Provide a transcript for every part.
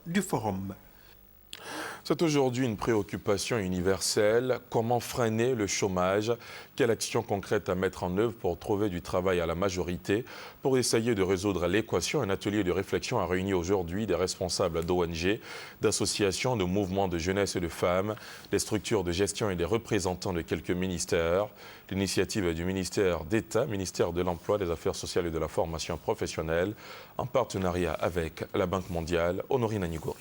du forum. C'est aujourd'hui une préoccupation universelle. Comment freiner le chômage? Quelle action concrète à mettre en œuvre pour trouver du travail à la majorité? Pour essayer de résoudre l'équation, un atelier de réflexion a réuni aujourd'hui des responsables d'ONG, d'associations, de mouvements de jeunesse et de femmes, des structures de gestion et des représentants de quelques ministères. L'initiative du ministère d'État, ministère de l'Emploi, des Affaires sociales et de la formation professionnelle, en partenariat avec la Banque mondiale. Honorine Anigori.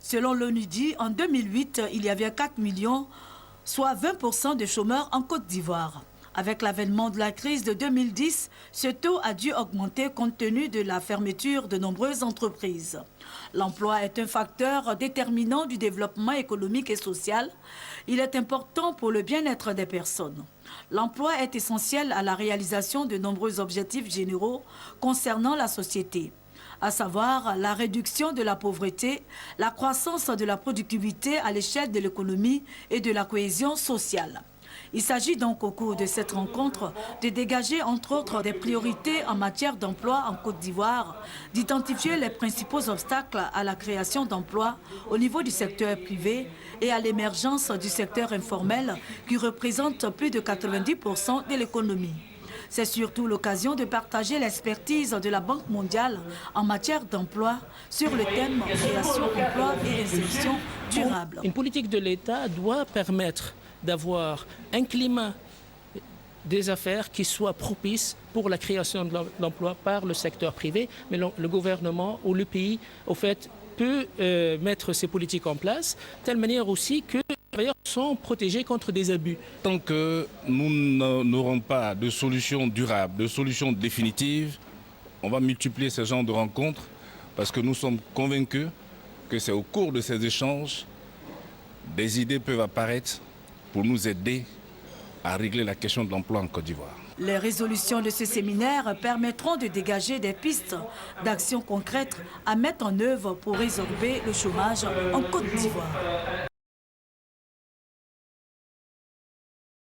Selon l'ONUDI, en 2008, il y avait 4 millions, soit 20% de chômeurs en Côte d'Ivoire. Avec l'avènement de la crise de 2010, ce taux a dû augmenter compte tenu de la fermeture de nombreuses entreprises. L'emploi est un facteur déterminant du développement économique et social. Il est important pour le bien-être des personnes. L'emploi est essentiel à la réalisation de nombreux objectifs généraux concernant la société, à savoir la réduction de la pauvreté, la croissance de la productivité à l'échelle de l'économie et de la cohésion sociale. Il s'agit donc au cours de cette rencontre de dégager entre autres des priorités en matière d'emploi en Côte d'Ivoire, d'identifier les principaux obstacles à la création d'emplois au niveau du secteur privé et à l'émergence du secteur informel qui représente plus de 90% de l'économie. C'est surtout l'occasion de partager l'expertise de la Banque mondiale en matière d'emploi sur le thème création, emploi et insertion durable. Une politique de l'État doit permettre d'avoir un climat des affaires qui soit propice pour la création d'emplois par le secteur privé, mais le gouvernement ou le pays, au fait, peut mettre ces politiques en place, de telle manière aussi que les travailleurs sont protégés contre des abus. Tant que nous n'aurons pas de solution durable, de solution définitive, on va multiplier ce genre de rencontres parce que nous sommes convaincus que c'est au cours de ces échanges des idées peuvent apparaître pour nous aider à régler la question de l'emploi en Côte d'Ivoire. Les résolutions de ce séminaire permettront de dégager des pistes d'actions concrètes à mettre en œuvre pour résorber le chômage en Côte d'Ivoire.